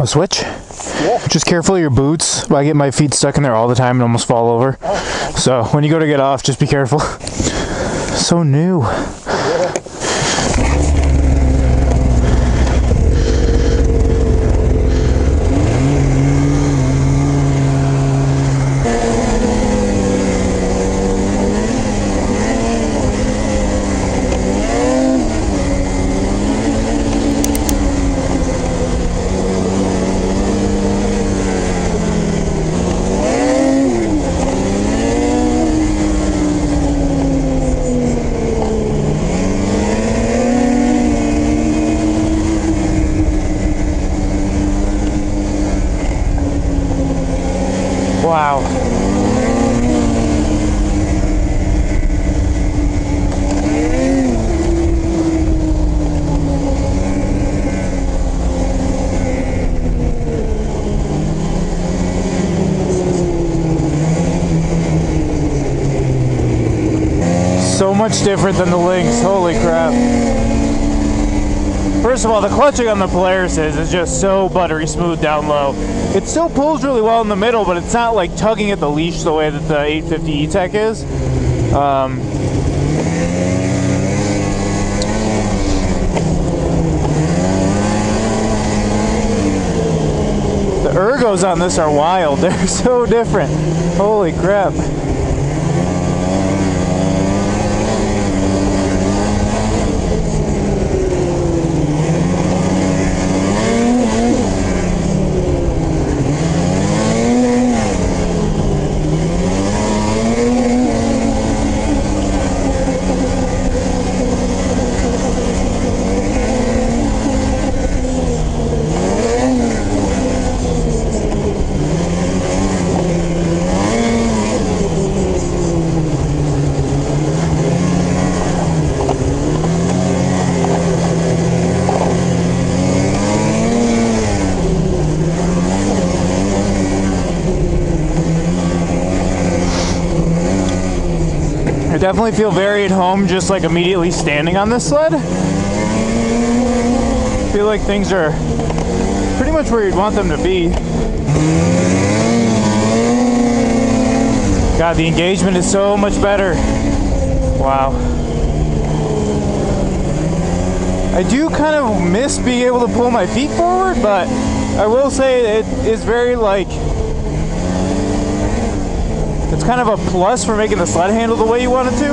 a switch? Yeah. Just careful of your boots. I get my feet stuck in there all the time and almost fall over. Oh, so when you go to get off, just be careful. So new. yeah. Wow. So much different than the Lynx, holy crap. First of all, the clutching on the Polaris is just so buttery smooth down low. It still pulls really well in the middle, but it's not like tugging at the leash the way that the 850 E-Tech is. The ergos on this are wild. They're so different. Holy crap. I definitely feel very at home just like immediately standing on this sled. I feel like things are pretty much where you'd want them to be. God, the engagement is so much better. Wow. I do kind of miss being able to pull my feet forward, but I will say it is very like, it's kind of a plus for making the sled handle the way you want it to,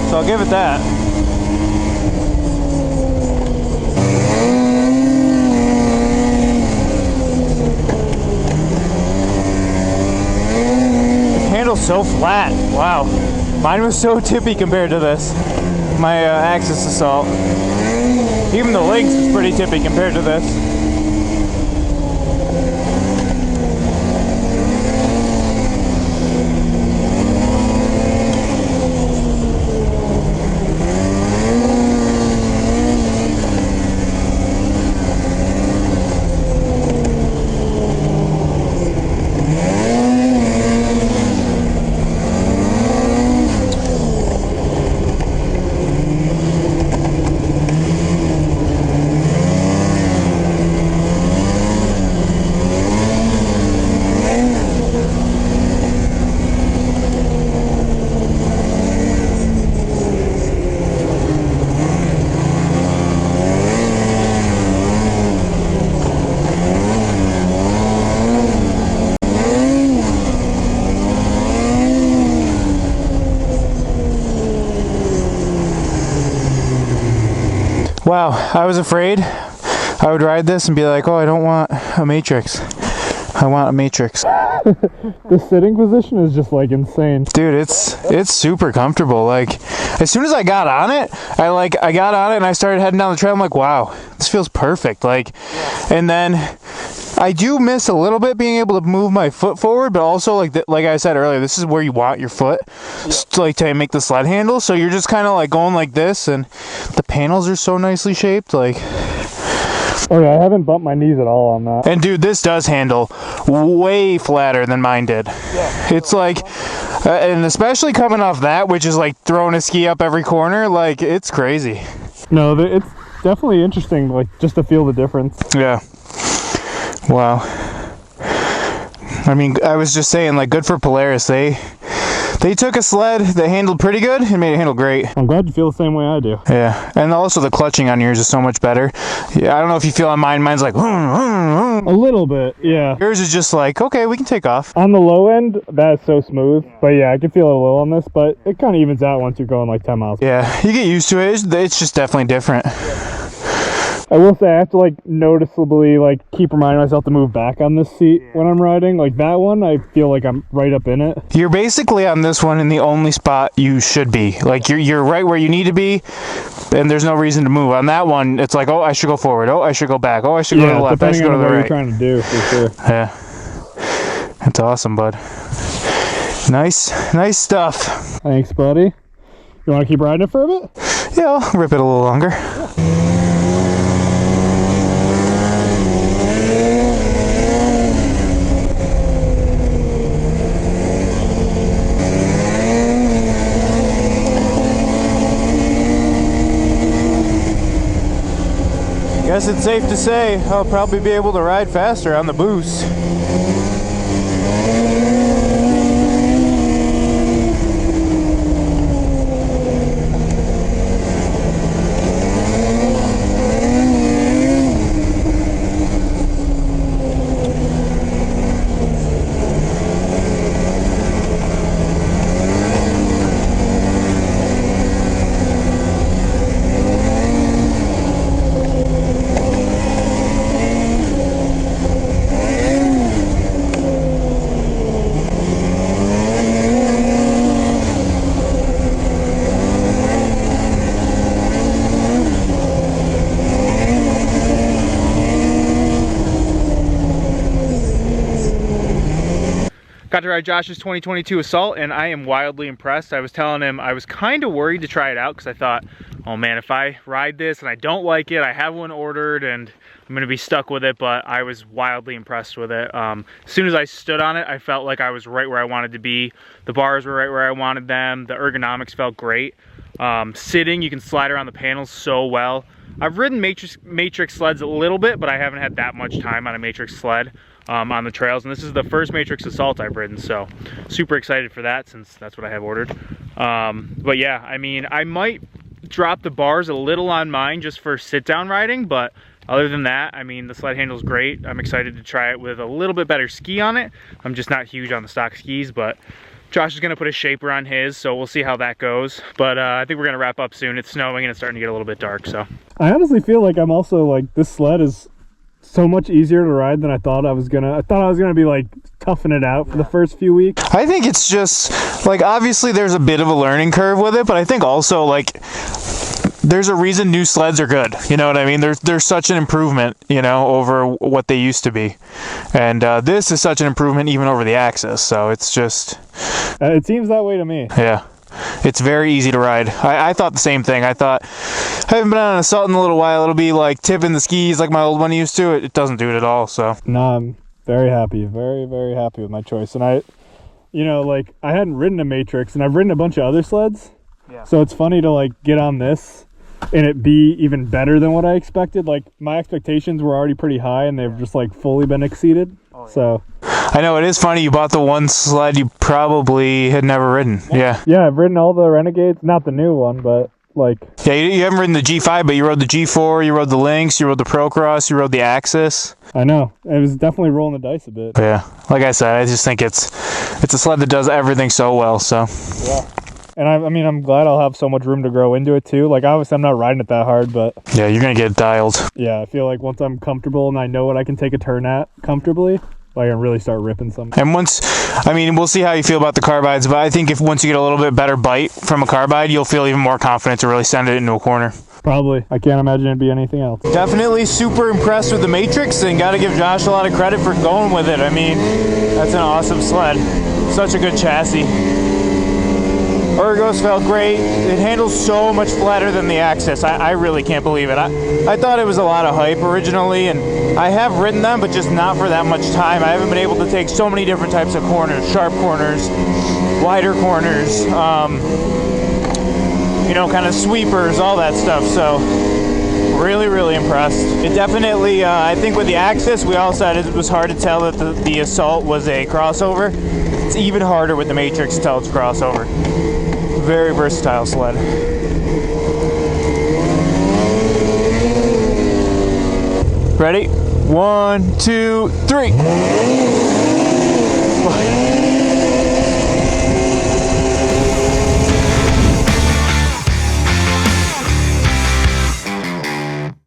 so I'll give it that. This handle's so flat, wow. Mine was so tippy compared to this, my Axis Assault. Even the Lynx is pretty tippy compared to this. Wow, I was afraid I would ride this and be like, oh, I don't want a Matrix. I want a Matrix. The sitting position is just like insane. Dude, it's super comfortable. Like, as soon as I got on it, I got on it and I started heading down the trail. I'm like, wow, this feels perfect. Like, and then I do miss a little bit being able to move my foot forward, but also like I said earlier, this is where you want your foot to make the sled handle. So you're just kind of like going like this, and the panels are so nicely shaped. Like, oh yeah, I haven't bumped my knees at all on that. and dude, this does handle way flatter than mine did. Yeah. It's like, and especially coming off that, which is like throwing a ski up every corner, like it's crazy. No, it's definitely interesting, like just to feel the difference. Yeah. Wow. I mean, I was just saying, like, good for Polaris. They took a sled that handled pretty good and made it handle great. I'm glad you feel the same way I do. Yeah, and also the clutching on yours is so much better. Yeah, I don't know if you feel on mine. Mine's like, a little bit, yeah. Yours is just like, okay, we can take off. On the low end, that's so smooth. But yeah, I can feel it a little on this, but it kind of evens out once you're going like 10 miles. Yeah, you get used to it. It's just definitely different. I will say I have to like noticeably like keep reminding myself to move back on this seat when I'm riding. Like that one, I feel like I'm right up in it. You're basically on this one in the only spot you should be. Like you're right where you need to be, and there's no reason to move. On that one, it's like, oh, I should go forward. Oh, I should go back. Oh, I should go to the left. I should go to the right. You're trying to do for sure. Yeah, that's awesome, bud. Nice stuff. Thanks, buddy. You want to keep riding it for a bit? Yeah, I'll rip it a little longer. Guess it's safe to say I'll probably be able to ride faster on the boost. Got to ride Josh's 2022 Assault, and I am wildly impressed. I was telling him I was kind of worried to try it out because I thought, oh man, if I ride this and I don't like it, I have one ordered and I'm gonna be stuck with it, but I was wildly impressed with it. As soon as I stood on it, I felt like I was right where I wanted to be. The bars were right where I wanted them. The ergonomics felt great. Sitting, you can slide around the panels so well. I've ridden Matrix sleds a little bit, but I haven't had that much time on a Matrix sled. On the trails, and this is the first Matrix Assault I've ridden, so super excited for that since that's what I have ordered. But yeah, I mean, I might drop the bars a little on mine just for sit-down riding, but other than that, I mean, the sled handles great. I'm excited to try it with a little bit better ski on it. I'm just not huge on the stock skis, but Josh is gonna put a shaper on his, so we'll see how that goes. But I think we're gonna wrap up soon. It's snowing and it's starting to get a little bit dark, so. I honestly feel like I'm also like, this sled is so much easier to ride than I thought I was gonna. I thought I was gonna be like toughing it out for the first few weeks. I think it's just like, obviously there's a bit of a learning curve with it, but I think also like there's a reason new sleds are good. You know what I mean? There's such an improvement, you know, over what they used to be, and this is such an improvement even over the Axis. So it's just. It seems that way to me. Yeah. It's very easy to ride. I thought the same thing. I thought, I haven't been on an Assault in a little while. It'll be like tipping the skis like my old one used to. It doesn't do it at all, so. No, I'm very happy. Very, very happy with my choice. And you know, like, I hadn't ridden a Matrix, and I've ridden a bunch of other sleds. Yeah. So it's funny to, like, get on this and it be even better than what I expected. Like, my expectations were already pretty high, and they've just, like, fully been exceeded. Oh, yeah. So. I know, it is funny, you bought the one sled you probably had never ridden. Yeah. Yeah, I've ridden all the Renegades, not the new one, but like. Yeah, you haven't ridden the G5, but you rode the G4, you rode the Lynx, you rode the Procross, you rode the Axis. I know, it was definitely rolling the dice a bit. Yeah, like I said, I just think it's a sled that does everything so well, so. Yeah. And I mean, I'm glad I'll have so much room to grow into it too. Like, obviously I'm not riding it that hard, but. Yeah, you're gonna get dialed. Yeah, I feel like once I'm comfortable and I know what I can take a turn at comfortably, I can really start ripping something. And once, I mean, we'll see how you feel about the carbides, but I think if once you get a little bit better bite from a carbide, you'll feel even more confident to really send it into a corner. Probably. I can't imagine it'd be anything else. Definitely super impressed with the Matrix, and gotta give Josh a lot of credit for going with it. I mean, that's an awesome sled. Such a good chassis. Ergos felt great. It handles so much flatter than the Axis. I really can't believe it. I thought it was a lot of hype originally, and I have ridden them, but just not for that much time. I haven't been able to take so many different types of corners, sharp corners, wider corners, you know, kind of sweepers, all that stuff. So Really, really impressed. It definitely, I think with the Axis, we all said it was hard to tell that the Assault was a crossover. It's even harder with the Matrix to tell it's a crossover. Very versatile sled. Ready? 1, 2, 3.